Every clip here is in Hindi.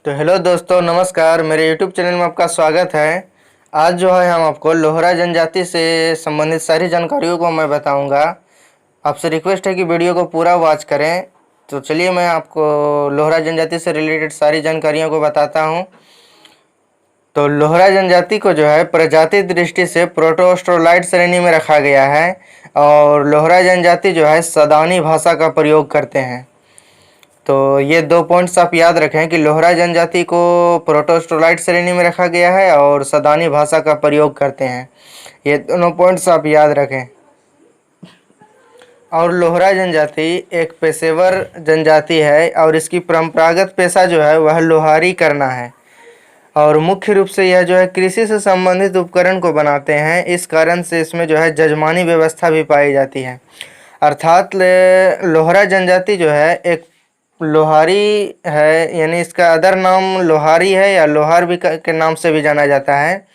तो हेलो दोस्तों, नमस्कार। मेरे YouTube चैनल में आपका स्वागत है। आज जो है हम आपको लोहरा जनजाति से संबंधित सारी जानकारियों को मैं बताऊंगा। आपसे रिक्वेस्ट है कि वीडियो को पूरा वॉच करें। तो चलिए मैं आपको लोहरा जनजाति से रिलेटेड सारी जानकारियों को बताता हूं। तो लोहरा जनजाति को जो है प्रजाति दृष्टि से प्रोटोस्ट्रोलाइट श्रेणी में रखा गया है और लोहरा जनजाति जो है सदानी भाषा का प्रयोग करते हैं। तो ये दो पॉइंट्स आप याद रखें कि लोहरा जनजाति को प्रोटोस्टोलाइट श्रेणी में रखा गया है और सदानी भाषा का प्रयोग करते हैं। ये दोनों पॉइंट्स आप याद रखें। और लोहरा जनजाति एक पेशेवर जनजाति है और इसकी परंपरागत पेशा जो है वह लोहारी करना है। और मुख्य रूप से यह जो है कृषि से संबंधित उपकरण को बनाते हैं। इस कारण से इसमें जो है जजमानी व्यवस्था भी पाई जाती है। अर्थात लोहरा जनजाति जो है एक लोहारी है, यानी इसका अदर नाम लोहारी है या लोहार भी के नाम से भी जाना जाता है।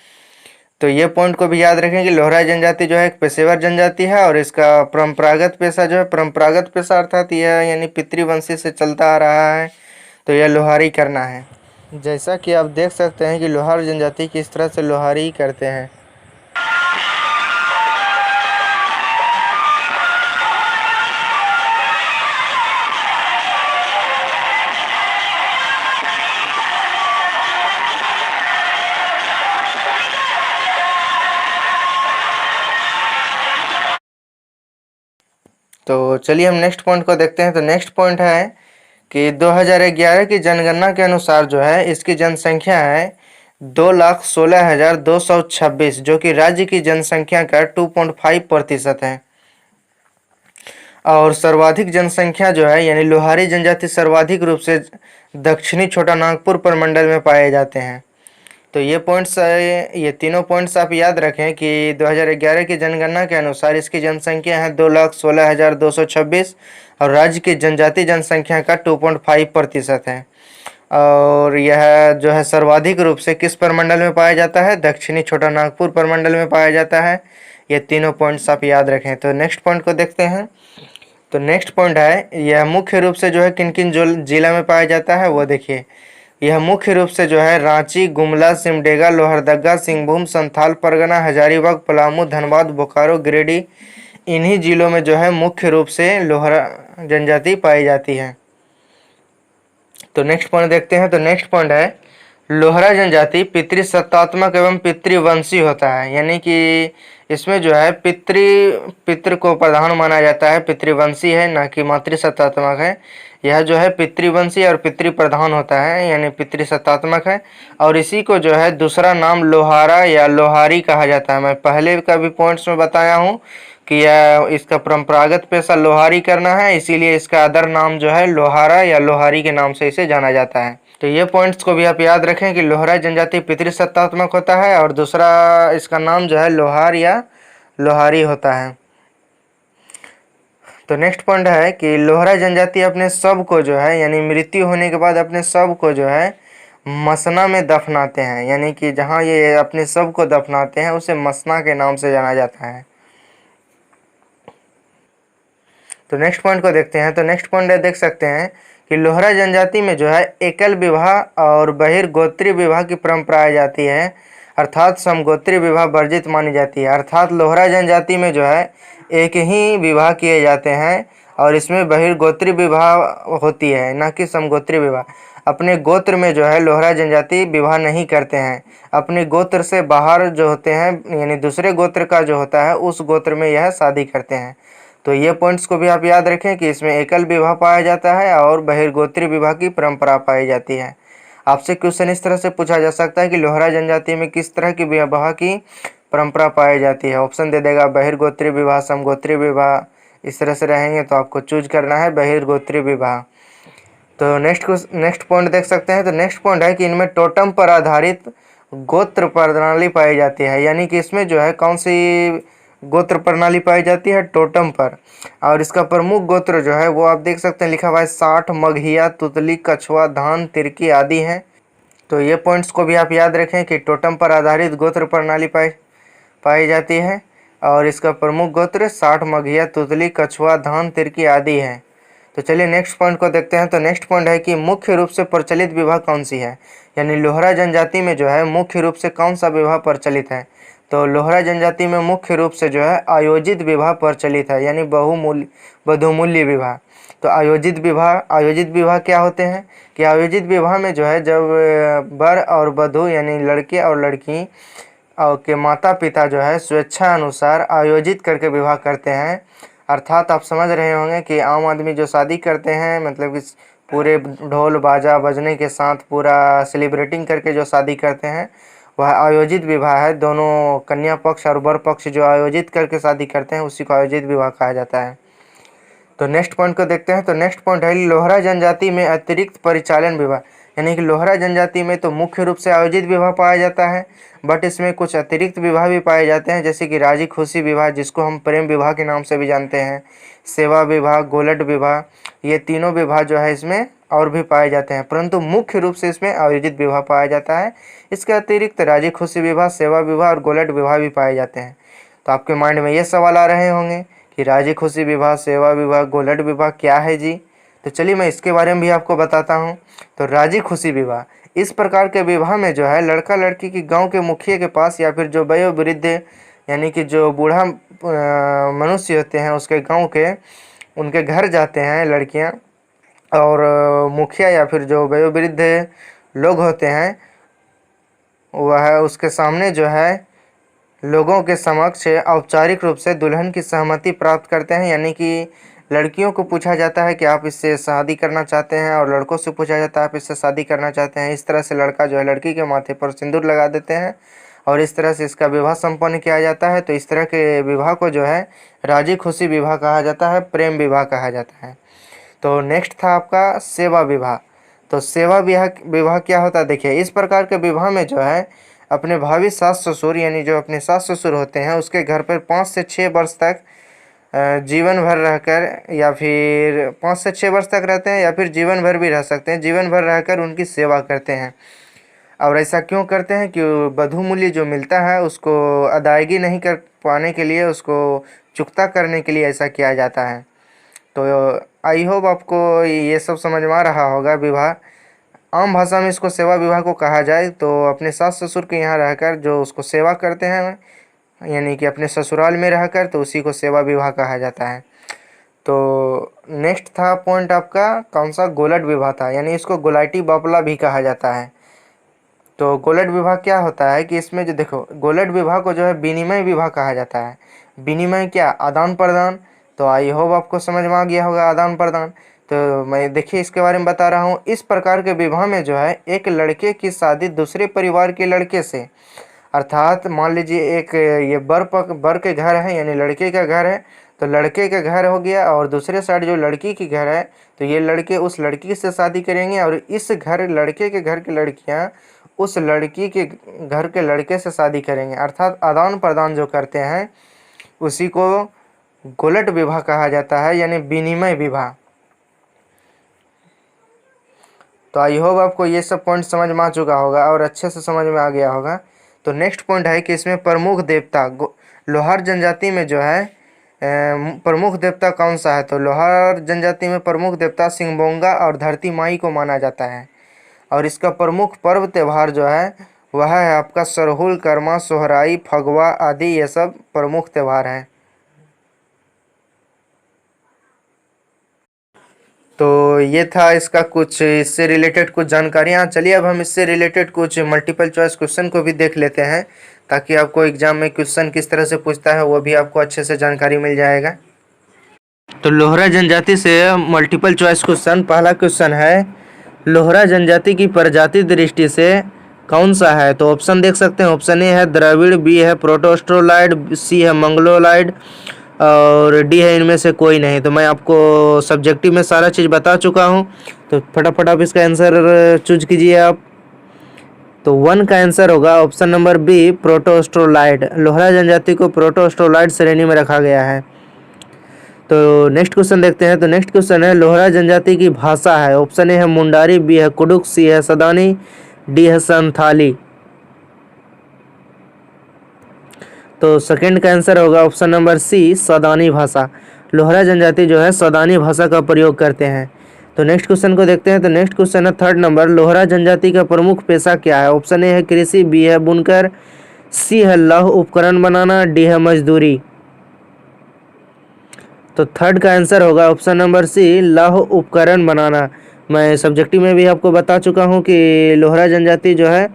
तो ये पॉइंट को भी याद रखें कि लोहरा जनजाति जो है एक पेशेवर जनजाति है और इसका परंपरागत पेशा जो है, परंपरागत पेशा अर्थात यह यानी पितृवंशी से चलता आ रहा है। तो यह लोहारी करना है। जैसा कि आप देख सकते हैं कि लोहार जनजाति किस तरह से लोहारी करते हैं। तो चलिए हम नेक्स्ट पॉइंट को देखते हैं। तो नेक्स्ट पॉइंट है कि 2011 की जनगणना के अनुसार जो है इसकी जनसंख्या है 2,16,226, जो कि राज्य की जनसंख्या का 2.5% है। और सर्वाधिक जनसंख्या जो है यानी लोहारी जनजाति सर्वाधिक रूप से दक्षिणी छोटा नागपुर प्रमंडल में पाए जाते हैं। तो ये तीनों पॉइंट्स आप याद रखें कि 2011 की जनगणना के अनुसार इसकी जनसंख्या है 2,16,226 और राज्य की जनजाति जनसंख्या का 2.5% है। और यह जो है सर्वाधिक रूप से किस प्रमंडल में पाया जाता है? दक्षिणी छोटा नागपुर प्रमंडल में पाया जाता है। ये तीनों पॉइंट्स आप याद रखें। तो नेक्स्ट पॉइंट को देखते हैं। तो नेक्स्ट पॉइंट है, यह मुख्य रूप से जो है किन किन जिला में पाया जाता है वो देखिए। यह मुख्य रूप से जो है रांची, गुमला, सिमडेगा, लोहरदगा, सिंहभूम, संथाल परगना, हजारीबाग, पलामू, धनबाद, बोकारो, गिरिडीह, इन्हीं जिलों में जो है मुख्य रूप से लोहरा जनजाति पाई जाती है। तो नेक्स्ट पॉइंट देखते हैं। तो नेक्स्ट पॉइंट है लोहरा जनजाति पितृसत्तात्मक एवं पितृवंशी होता है, यानी कि इसमें जो है पितृ को प्रधान माना जाता है, पितृवंशी है ना कि मातृसत्तात्मक है। यह जो है पितृवंशी और पितृ प्रधान होता है यानी पितृसत्तात्मक है। और इसी को जो है दूसरा नाम लोहारा या लोहारी कहा जाता है। मैं पहले का भी पॉइंट्स में बताया हूँ कि यह इसका परंपरागत पेशा लोहारी करना है, इसीलिए इसका अदर नाम जो है लोहारा या लोहारी के नाम से इसे जाना जाता है। तो ये पॉइंट्स को भी आप याद रखें कि लोहरा जनजाति पितृसत्तात्मक होता है और दूसरा इसका नाम जो है लोहार या लोहारी होता है। तो नेक्स्ट पॉइंट है कि लोहरा जनजाति अपने शव को जो है यानी मृत्यु होने के बाद अपने शव को जो है मसना में दफनाते हैं, यानी कि जहाँ ये अपने शव को दफनाते हैं उसे मसना के नाम से जाना जाता है। तो नेक्स्ट पॉइंट को देखते हैं। तो नेक्स्ट पॉइंट देख सकते हैं कि लोहरा जनजाति में जो है एकल विवाह और बहिर्गोत्रीय विवाह की परंपरा आ जाती है, अर्थात समगोत्रीय विवाह वर्जित मानी जाती है। अर्थात लोहरा जनजाति में जो है एक ही विवाह किए जाते हैं और इसमें बहिर्गोत्रीय विवाह होती है, ना कि समगोत्रीय विवाह। अपने गोत्र में जो है लोहरा जनजाति विवाह नहीं करते हैं। अपने गोत्र से बाहर जो होते हैं यानी दूसरे गोत्र का जो होता है उस गोत्र में यह शादी करते हैं। तो ये पॉइंट्स को भी आप याद रखें कि इसमें एकल विवाह पाया जाता है और बहिर्गोत्रीय विवाह की परंपरा पाई जाती है। आपसे क्वेश्चन इस तरह से पूछा जा सकता है कि लोहरा जनजाति में किस तरह की विवाह की परंपरा पाई जाती है। ऑप्शन दे देगा बहिर्गोत्रीय विवाह, समगोत्रीय विवाह, इस तरह से रहेंगे तो आपको चूज करना है बहिर्गोत्रीय विवाह। तो नेक्स्ट पॉइंट देख सकते हैं। तो नेक्स्ट पॉइंट है कि इनमें टोटम पर आधारित गोत्र प्रणाली पाई जाती है, यानी कि इसमें जो है कौन सी गोत्र प्रणाली पाई जाती है? टोटम पर। और इसका प्रमुख गोत्र जो है वो आप देख सकते हैं लिखा हुआ है साठ, मगहिया, तुतली, कछुआ, धान, तिरकी आदि हैं। तो ये पॉइंट्स को भी आप याद रखें कि टोटम पर आधारित गोत्र प्रणाली पाई जाती है और इसका प्रमुख गोत्र साठ, मगहिया, तुतली, कछुआ, धान, तिरकी आदि है। तो चलिए नेक्स्ट पॉइंट को देखते हैं। तो नेक्स्ट पॉइंट है कि मुख्य रूप से प्रचलित विवाह कौन सी है, यानी लोहरा जनजाति में जो है मुख्य रूप से कौन सा विवाह प्रचलित है। तो लोहरा जनजाति में मुख्य रूप से जो है आयोजित विवाह प्रचलित है, यानी बहुमूल्य विवाह। तो आयोजित विवाह क्या होते हैं कि आयोजित विवाह में जो है जब वर और वधू यानी लड़के और लड़की और के माता पिता जो है स्वेच्छा अनुसार आयोजित करके विवाह करते हैं। अर्थात आप समझ रहे होंगे कि आम आदमी जो शादी करते हैं, मतलब कि पूरे ढोल बाजा बजने के साथ पूरा सेलिब्रेटिंग करके जो शादी करते हैं वह आयोजित विवाह है। दोनों कन्या पक्ष और वर पक्ष जो आयोजित करके शादी करते हैं उसी को आयोजित विवाह कहा जाता है। तो नेक्स्ट पॉइंट को देखते हैं। तो नेक्स्ट पॉइंट है लोहरा जनजाति में अतिरिक्त परिचालन विवाह, यानी कि लोहरा जनजाति में तो मुख्य रूप से आयोजित विवाह पाया जाता है, बट इसमें कुछ अतिरिक्त विवाह भी पाए जाते हैं, जैसे कि राजी खुशी विवाह जिसको हम प्रेम विवाह के नाम से भी जानते हैं, सेवा विवाह, गोलट विवाह, ये तीनों विवाह जो है इसमें और भी पाए जाते हैं, परंतु मुख्य रूप से इसमें आयोजित विवाह पाया जाता है। इसके अतिरिक्त राजी खुशी विवाह, सेवा विवाह और गोलट विवाह भी पाए जाते हैं। तो आपके माइंड में ये सवाल आ रहे होंगे कि राजी खुशी विवाह, सेवा विवाह, गोलट विवाह क्या है जी। तो चलिए मैं इसके बारे में भी आपको बताता हूँ। तो राजी खुशी विवाह, इस प्रकार के विवाह में जो है लड़का लड़की की गांव के मुखिया के पास या फिर जो वयोवृद्ध यानी कि जो बूढ़ा मनुष्य होते हैं उसके गांव के उनके घर जाते हैं लड़कियां, और मुखिया या फिर जो वयोवृद्ध लोग होते हैं वह उसके सामने जो है लोगों के समक्ष औपचारिक रूप से दुल्हन की सहमति प्राप्त करते हैं, यानी कि लड़कियों को पूछा जाता है कि आप इससे शादी करना चाहते हैं और लड़कों से पूछा जाता है आप इससे शादी करना चाहते हैं। इस तरह से लड़का जो है लड़की के माथे पर सिंदूर लगा देते हैं और इस तरह से इसका विवाह संपन्न किया जाता है। तो इस तरह के विवाह को जो है राजी खुशी विवाह कहा जाता है, प्रेम विवाह कहा जाता है। तो नेक्स्ट था आपका सेवा विवाह। तो सेवा विवाह क्या होता है, देखिए इस प्रकार के विवाह में जो है अपने भावी सास ससुर यानी जो अपने सास ससुर होते हैं उसके घर पर 5 से 6 वर्ष तक जीवन भर रहकर, या फिर 5 से 6 वर्ष तक रहते हैं या फिर जीवन भर भी रह सकते हैं, जीवन भर रहकर उनकी सेवा करते हैं। और ऐसा क्यों करते हैं कि वधू मूल्य जो मिलता है उसको अदायगी नहीं कर पाने के लिए, उसको चुकता करने के लिए ऐसा किया जाता है। तो आई होप आपको ये सब समझ में आ रहा होगा। विवाह आम भाषा में इसको सेवा विवाह को कहा जाए, तो अपने सास ससुर के यहाँ रहकर जो उसको सेवा करते हैं यानी कि अपने ससुराल में रहकर, तो उसी को सेवा विवाह कहा जाता है। तो नेक्स्ट था पॉइंट आपका कौन सा, गोलट विवाह था, यानी इसको गोलाटी बापला भी कहा जाता है। तो गोलट विवाह क्या होता है कि इसमें जो देखो गोलट विवाह को जो है विनिमय विवाह कहा जाता है। विनिमय क्या, आदान प्रदान। तो आई होप आपको समझ में आ गया होगा आदान प्रदान। तो मैं देखिए इसके बारे में बता रहा हूँ। इस प्रकार के विवाह में जो है एक लड़के की शादी दूसरे परिवार के लड़के से, अर्थात मान लीजिए एक ये बर के घर है यानी लड़के का घर है, तो लड़के का घर हो गया, और दूसरे साइड जो लड़की की घर है तो ये लड़के उस लड़की से शादी करेंगे, और इस घर लड़के के घर की लड़कियां उस लड़की के घर के लड़के से शादी करेंगे। अर्थात आदान प्रदान जो करते हैं उसी को गोलट विवाह कहा जाता है, यानी विनिमय विवाह। तो आई होप आपको ये सब पॉइंट समझ में आ चुका होगा और अच्छे से समझ में आ गया होगा। तो नेक्स्ट पॉइंट है कि इसमें प्रमुख देवता लोहार जनजाति में जो है प्रमुख देवता कौन सा है। तो लोहार जनजाति में प्रमुख देवता सिंहबोंगा और धरती माई को माना जाता है, और इसका प्रमुख पर्व त्यौहार जो है वह है आपका सरहुल, कर्मा, सोहराई, फगवा आदि, ये सब प्रमुख त्यौहार हैं। तो ये था इसका कुछ इससे रिलेटेड कुछ जानकारियाँ। चलिए अब हम इससे रिलेटेड कुछ मल्टीपल चॉइस क्वेश्चन को भी देख लेते हैं, ताकि आपको एग्जाम में क्वेश्चन किस तरह से पूछता है वो भी आपको अच्छे से जानकारी मिल जाएगा। तो लोहरा जनजाति से मल्टीपल चॉइस क्वेश्चन, पहला क्वेश्चन है लोहरा जनजाति की प्रजाति दृष्टि से कौन सा है। तो ऑप्शन देख सकते हैं। ऑप्शन ए है द्रविड़, बी है प्रोटोस्ट्रोलाइड, सी है मंगलोलाइड और डी है इनमें से कोई नहीं। तो मैं आपको सब्जेक्टिव में सारा चीज़ बता चुका हूँ, तो फटाफट आप इसका आंसर चूज कीजिए आप। तो 1 का आंसर होगा ऑप्शन नंबर बी प्रोटोस्ट्रोलाइड। लोहरा जनजाति को प्रोटोस्ट्रोलाइड श्रेणी में रखा गया है। तो नेक्स्ट क्वेश्चन देखते हैं। तो नेक्स्ट क्वेश्चन है लोहरा जनजाति की भाषा है। ऑप्शन ए है मुंडारी, बी है कुडुक, सी है सदानी, डी है संथाली। तो सेकंड का आंसर होगा ऑप्शन नंबर सी सदानी भाषा। लोहरा जनजाति जो है सौदानी भाषा का प्रयोग करते हैं। तो नेक्स्ट क्वेश्चन को देखते हैं। तो नेक्स्ट क्वेश्चन है 3rd नंबर, लोहरा जनजाति का प्रमुख पेशा क्या है? ऑप्शन ए है कृषि, बी है बुनकर, सी है लौह उपकरण बनाना, डी है मजदूरी। तो 3rd का आंसर होगा ऑप्शन नंबर सी, लौह उपकरण बनाना। मैं सब्जेक्टिव में भी आपको बता चुका हूँ कि लोहरा जनजाति जो है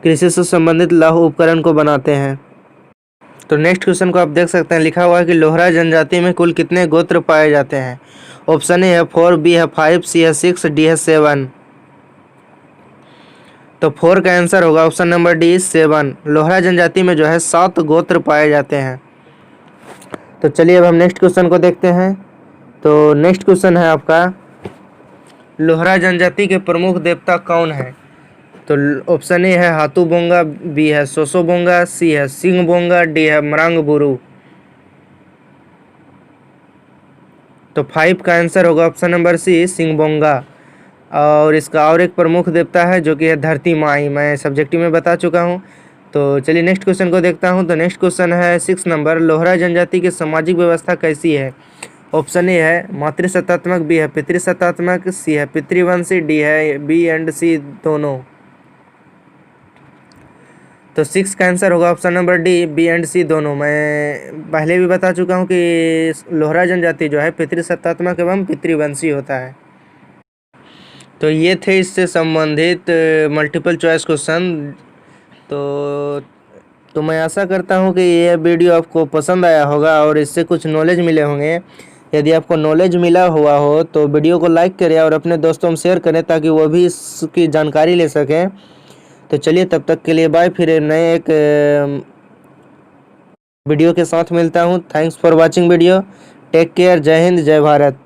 कृषि से संबंधित लौह उपकरण को बनाते हैं। तो नेक्स्ट क्वेश्चन को आप देख सकते हैं, लिखा हुआ है कि लोहरा जनजाति में कुल कितने गोत्र पाए जाते हैं? ऑप्शन ए है 4, बी है 5, सी है 6, डी है 7। तो 4 का आंसर होगा ऑप्शन नंबर डी, 7। लोहरा जनजाति में जो है 7 गोत्र पाए जाते हैं। तो चलिए अब हम नेक्स्ट क्वेश्चन को देखते हैं। तो नेक्स्ट क्वेश्चन है आपका, लोहरा जनजाति के प्रमुख देवता कौन है? तो ऑप्शन ए है हाथू बोंगा, बी है सोसो बोंगा, सी है सिंह बोंगा, डी है मरांग बुरू। तो 5 का आंसर होगा ऑप्शन नंबर सी, सिंह बोंगा। और इसका और एक प्रमुख देवता है जो कि है धरती माई, मैं सब्जेक्टिव में बता चुका हूँ। तो चलिए नेक्स्ट क्वेश्चन को देखता हूँ। तो नेक्स्ट क्वेश्चन है 6 नंबर, लोहरा जनजाति की सामाजिक व्यवस्था कैसी है? ऑप्शन ए है मातृसत्तात्मक, बी है पितृसत्तात्मक, सी है पितृवंशी, डी है बी एंड सी दोनों। तो 6 का आंसर होगा option number D, B and C दोनों। मैं पहले भी बता चुका हूँ कि लोहरा जनजाति जो है पितृसत्तात्मक एवं पितृवंशी होता है। तो ये थे इससे संबंधित मल्टीपल चॉइस क्वेश्चन। तो मैं आशा करता हूँ कि ये वीडियो आपको पसंद आया होगा और इससे कुछ नॉलेज मिले होंगे। यदि आपको नॉलेज मिला हुआ हो तो वीडियो को लाइक करें और अपने दोस्तों में शेयर करें ताकि वो भी इसकी जानकारी ले सकें। तो चलिए तब तक के लिए बाय, फिर नए एक वीडियो के साथ मिलता हूँ। Thanks for watching video. Take care. जय हिंद, जय भारत।